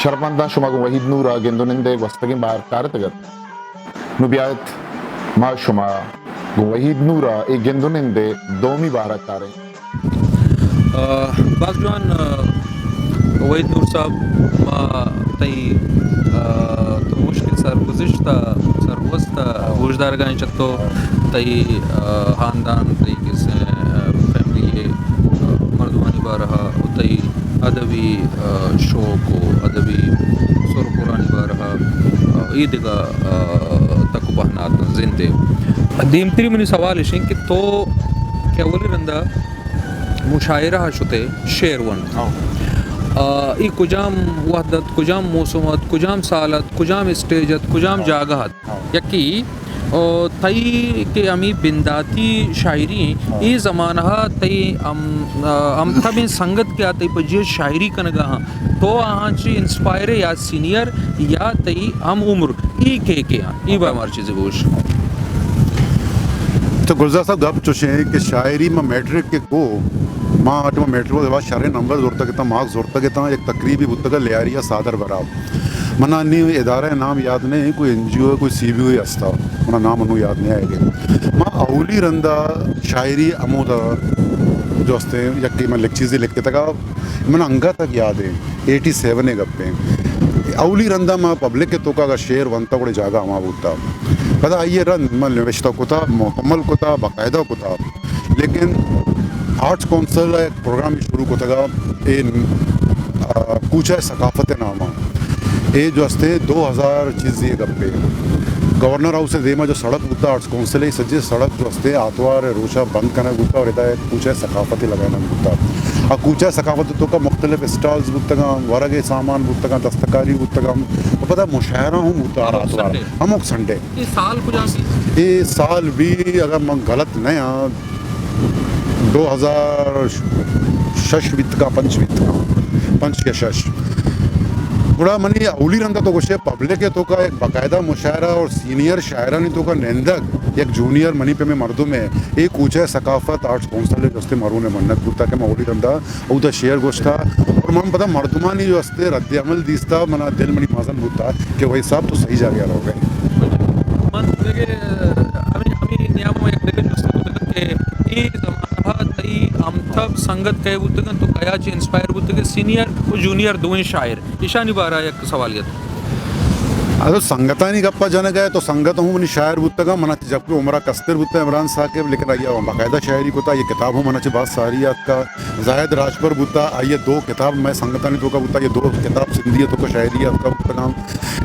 شرپندان شما گو وحید نورا گندوننده وستگین بار کارتگت نو بیایت ما شما گو وحید نورا ای گندوننده دومی بارا کاریں. باغ جوان وحید نور صاحب ما تئی تو مشکل سرگزشت سرگوست گوشدارگاہیں چتو تئی خاندان تئی کسے فیملی مردوانی بارہا تئی ادبی شوق و ادبی سر قرآنی بارہا عیدگا تک پہنات زندے دیمتری منی سوال اشیں کہ تو کیا ولی رندہ مشاعرہ شتے شعر ون ای کجام وحدت کجام موسمت کجام سالت کجام اسٹیجت کجام جاگہت یکی تئی کہ امی بنداتی شاعری ای زمانہ تئی ام تب سنگت کیا تئی پجی شاعری کنگا تو آہاں چی انسپائر یا سینئر یا تئی ہم عمر ای کے کیا ای با ہمار چیزیں گوش تو گلزار صاحب گپ چوشے ہیں کہ شاعری میں میٹرک کے کو ماں میں میٹرک کے بعد شرح نمبر زورتا کہتا مارکس زورتا کہتا ایک تقریبی بودتا لیاریا صادر براب منا نہیں ادارہ نام یاد نہیں کوئی این جی او کوئی سی بی او ہستا منا نام انہوں یاد نہیں آئے گے ماں اولی رندہ شاعری امودا جو ہستے یکی میں لکھ چیزیں لکھ کے تکا منا انگا تک یاد ہے 87 گپیں اولی رندہ ماں پبلک کے توکا کا شعر ونتا بڑے جاگا ہما بودتا پتہ آئیے رند میں نوشتہ کتاب مکمل کتاب باقاعدہ کتاب لیکن آرٹس کونسل ایک پروگرام شروع کو تھا کوچہ ثقافت نامہ یہ جو ہستے 2000 چیز یہ گپے گورنر ہاؤس سے دیما جو سڑک ہوتا آرٹس کونسل ہے سجے سڑک جو ہستے آتوار روشہ بند کرنا ہوتا اور رہتا ہے کوچہ ثقافت لگانا ہوتا اور کوچہ ثقافت تو کا مختلف اسٹالز ہوتا گا ورگ سامان ہوتا گا دستکاری ہوتا گا وہ پتہ مشاعرہ ہوں ہوتا آتوار ہم ایک سنڈے یہ سال بھی اگر میں غلط نہیں ہاں 2006 ویت کا پنچ کے شش بڑا منی اولی رندہ تو کچھ پبلک ہے تو کا ایک باقاعدہ مشاعرہ اور سینئر شاعرہ نے تو کا نندگ ایک جونیئر منی پہ میں مردوں میں ایک کوچہ ثقافت آرٹس کونسل جو ہستے مروں نے منت بودتا کہ میں اولی رندہ او دا شعر گوشتا اور من پتہ مردمانی جو ہستے رد عمل دیستا منا دل منی مازن بودتا کہ وہی صاحب تو صحیح جا گیا رہو گئے من دیکھے ہمیں نیاموں ایک دیکھے جستے بودتا کہ ای زمانہ تئی ہم تب سنگت کہے بودتا تو کیا چی انسپائر بودتا سینئر و جونیئر دوئیں شاعر ایشانی بارا ایک سوالیت اگر سنگتہ نہیں گپا جانے گئے تو سنگت ہوں منی شاعر بودتا گا منہ جب کہ عمرہ کستر بودتا عمران ثاقب لیکن آئیے باقاعدہ شاعری کو تا یہ کتاب ہوں منہ چی بات ساریات کا زاہد راجپر بودتا آئیے 2 کتاب میں سنگتہ نہیں تو کا بودتا یہ 2 کتاب سندھیتوں کا شاعریات کا بودتا گا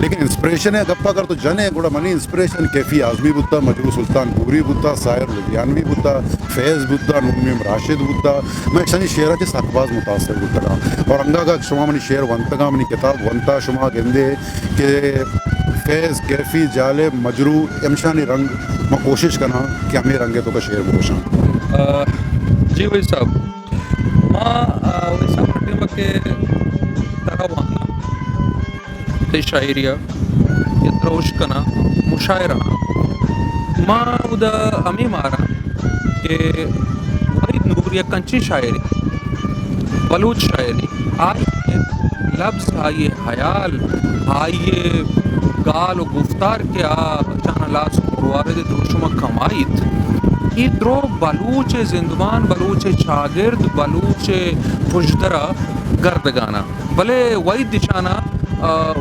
لیکن انسپریشن ہے گپا کر تو جنے گوڑا منی انسپریشن کیفی اعظمی بودتا مجروح سلطان پوری بودتا سائر لدھیانوی بودتا فیض بودتا نمیم راشد بودتا میں شنی شعرہ چی ساکباز متاثر بودتا گا اور انگا کا شما منی شعر ونتا گا منی کتاب ونتا شما گندے کہ فیض کیفی جالب مجروح امشانی رنگ میں کوشش کرنا کہ ہمیں رنگے تو کا شعر بوشاں جی وہی صاحب ماں وہی صاحب رٹے مکے ترہ وانا تی شاعریہ یتروش کنا مشاعرہ ماں ادا امی مارا کہ وحید نور یا کنچی شاعری بلوچ شاعری آئیے لفظ آئیے خیال آئیے گال و گفتار کیا چانا لاس پروارد دروشمہ کمائیت ای درو بلوچ زندوان بلوچ چاگرد بلوچ پجدرہ گردگانا بلے وید دشانا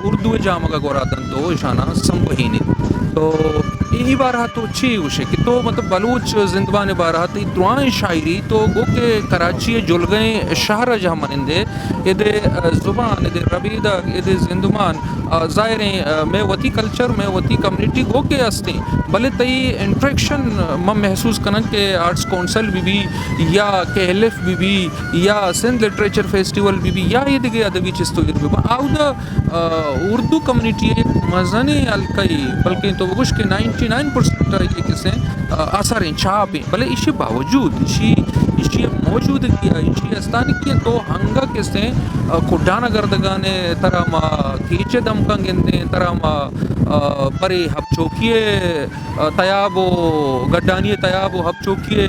اردو جامعہ گوراتن تو اشانا سمبہینی تو ای بارہ تو چی ہوشے کہ تو مطلب بلوچ زندوان بارہ تی دعائیں شاعری تو گو کہ کراچی جلگیں شہر جہاں منندے ادھے زبان ادھے ربیدہ ادھے زندوان ظاہریں میں وطی کلچر میں وطی کمیونٹی گو کے ہستے بلے تی انٹریکشن میں محسوس کنن کہ آرٹس کونسل بھی یا کہ ایلف بھی یا سندھ لٹریچر فیسٹیول بھی یا یہ دیگے ادبی چیز تو بھی آو دا اردو کمیونٹی ایک مزنی الکائی بلکہ تو وگوش کے 99% یہ کسے اثر ہیں چھاپ ہیں بلے اسی باوجود اسی موجود کیا اسی استانی کیا تو ہنگا کسے کھڈانا گردگانے طرح ما کیچے دمکن گندیں طرح ما پرے ہب چوکیے تیاب و گڈانی تیاب و ہب چوکیے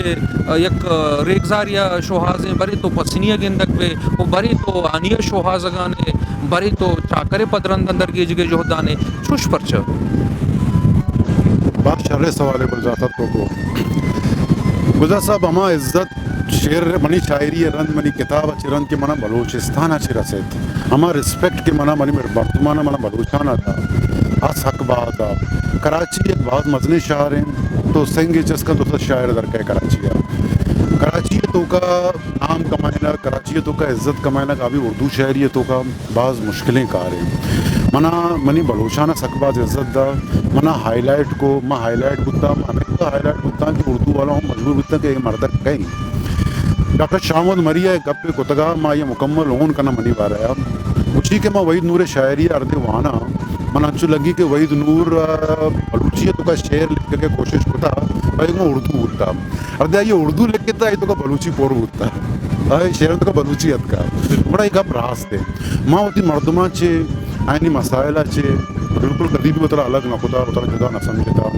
یک ریگزاریا شوہازیں برے تو پسنیہ گندک بے و برے تو آنیہ شوہازگانے باری تو چاکرے پدرند اندر گیجگے جہدانے چوش پرچا بات شرح سوال ہے گلزار صاحب کو گلزار صاحب ہما عزت شعر منی شاعری رند منی کتاب اچھی رند کے منع بلوچستان اچھی رسید ہما رسپیکٹ کے منع منی برطمانہ منع بلوچانہ تھا اس حق بات تھا کراچی ایک بعض مزنی شہر ہیں تو سنگ چس کا دوسرا شاعر در کے کراچی تو کا نام کمائنا کراچی تو کا عزت کمائنا کا ابھی اردو شاعری تو کا بعض مشکلیں کار ہیں منی بلوچانہ سکباز عزت دا منا ہائی لائٹ کو میں ہائی لائٹ بتا میں ہائی لائٹ بتا کہ اردو والا ہوں مجبور بتا کہ یہ مردک کہیں ڈاکٹر شامد مریا گپ کتگا ماں یہ مکمل اون کا نہ منی بار ہے اسی کے ماں وحید نور شاعری اردے وانا من اچھو لگی کہ وحید نور بلوچیت کا شعر لکھ کے کوشش ہوتا بھائی میں اردو بولتا اردے یہ اردو لکھ کے تھا یہ تو کا بلوچی پور بولتا شعر تو کا بلوچیت کا بڑا ایک گپ راست ہے ماں ہوتی مردمہ چھے آئینی مسائلہ چھے بالکل کدی بھی اترا الگ نہ ہوتا اترا جدا نہ سمجھتا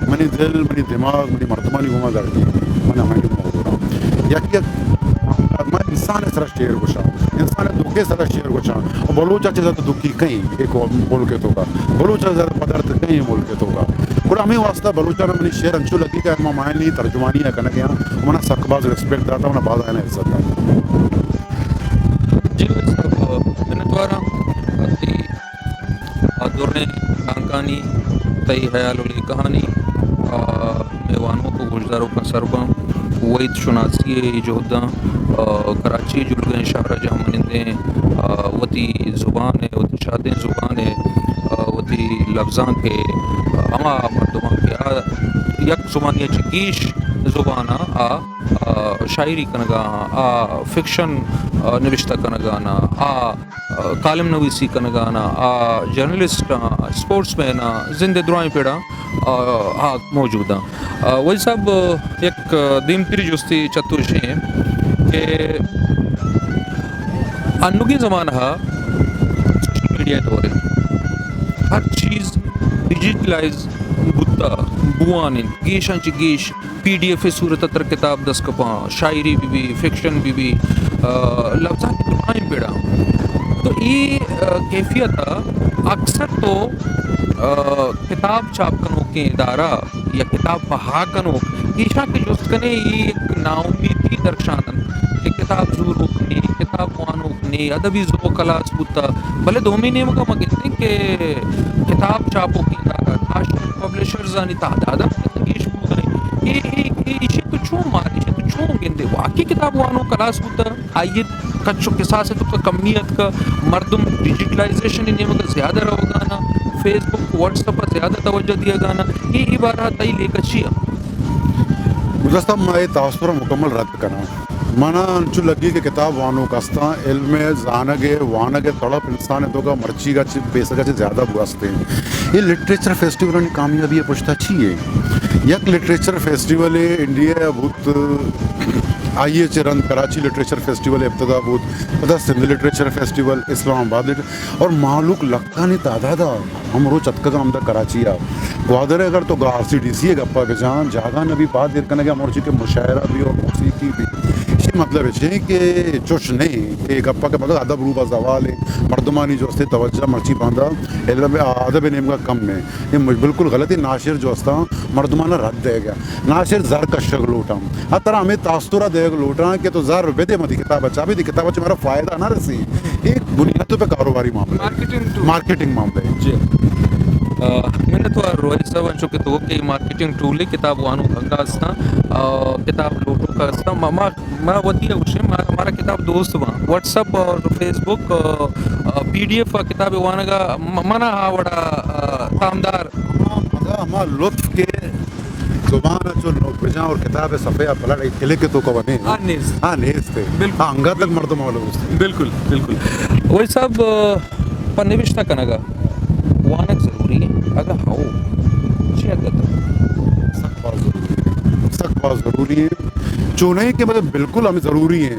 منی دل منی دماغ منی مردمانی گھوما لڑکی من ہمیں گھوما یا کہ میں انسان سر شعر گوشا انسان دکھے سر شعر گوشا اور بلوچا چیزا تو دکھی کہیں ایک بول کے تو کا بلوچا زیادہ پدرت کہیں بول کے تو کا پورا ہمیں واسطہ بلوچا میں منی شعر انچو لگی کہ اما مائنی ترجمانی ہے کہنا گیا منا سکباز ریسپیکٹ داتا منا باز آئینا عزت داتا جی صاحب میں دوارا دورنے کانکانی تئی حیال علی کہانی میوانوں کو گلزاروں کا سرباں وحید شناسی جہداں کراچی جلگیں شہرہ جہاں منندیں وتی زبان ہے وتی شادیں زبان ہے وتی لفظاں کے اما مردمان کے یک زبانی چکیش زبانہ شاعری کنگا فکشن نوشتہ کنگانا کالم نویسی کنگانا جرنلسٹ سپورٹس مین زندہ درائیں پیڑا موجود ہیں وہی صاحب ایک دیم تری جستی چتوش ہیں کہ انوگی زمانہ سوشل میڈیا دور ہے ہر چیز ڈیجیٹلائز بتا بوان گیشاں چی گیش پی ڈی ایف صورت تر کتاب دس کپاں شاعری بھی فکشن بھی لفظاں کی دکھائیں پیڑا تو یہ کیفیت اکثر تو کتاب چھاپ کنوں کے ادارہ یا کتاب پہا کنوں ایشا کے جست کنے یہ ایک ناامیدی درخشانن کہ کتاب زور ہوکنی کتاب وان ہوکنی ادبی زو کلاس بوتا بلے دومی نیم کا مگنتے کہ کتاب چھاپوں کی ادارہ ناشر پبلشرز آنی تعدادہ تنگیش بو گئے ایشی تو چھوں ماری ایشی تو چھوں گندے واقعی کتاب وانوں کلاس بوتا آئیت کچھو کسا سے تو کا کمیت کا مردم ڈیجیٹلائزیشن نیم کا زیادہ رہو گانا فیس بک واٹس اپ پر زیادہ توجہ دیا گانا یہ عبارات آئی لے کچھیا گزشتہ میں تاثر مکمل رد کرنا مانا انچو لگی کہ کتاب وانو کستا علم زانگے وانگے تڑپ انسان تو کا مرچی کا پیسہ کا زیادہ بواستے ہیں یہ لٹریچر فیسٹیول کی کامیابی ہے پوچھتا اچھی ہے یک لٹریچر فیسٹیول ہے انڈیا بہت آئیے چرن کراچی لٹریچر فیسٹیول ابتدا بود پتہ سندھ لٹریچر فیسٹیول اسلام آباد اور معلوق لکھا نہیں تعداد ہم رو چتکا ہم دا کراچی آ گوادر اگر تو آر سی ڈی سی ہے گپا کے جہاں جاگا نے بھی بات دیر کرنے گیا مورچی کے مشاعرہ بھی اور موسیقی بھی اسی مطلب ہے کہ چوش نہیں کہ گپا کے مطلب ادب روبہ زوال ہے مردمانی جو استے توجہ مرچی باندھا علم ادب نیم کا کم ہے یہ بالکل غلطی ناشر جو استا مردمانہ رد دے گیا ناشر زر کا شگ لوٹا ہر طرح ہمیں تاثرہ دے گا لوٹا کہ تو زر روپے دے مدی کتاب اچھا بھی دی کتاب اچھا میرا فائدہ نہ رسی ایک بنیادوں پہ کاروباری معاملہ مارکیٹنگ معاملہ ہے جی میں نے تو روحی صاحب انچو کہ تو کہ مارکیٹنگ ٹول ہے کتاب وانو بھنگا اسنا کتاب لوٹو کا اسنا میں ودیا اسے ہمارا کتاب دوست وہاں واٹس اپ اور فیس بک پی ڈی ایف کتاب وانگا منا وڑا تامدار ہمارا لطف کے زبان جو بجاں اور کتاب صفحہ پلٹ ایک کلے کے تو کو بنے نیز پہ بالکل انگا تک مردم والا بالکل بالکل وہی صاحب پر نوشتہ کنگا وانک ضروری ہے اگر ہاؤ سخت بات ضروری ہے چونے کے مطلب بالکل ہمیں ضروری ہیں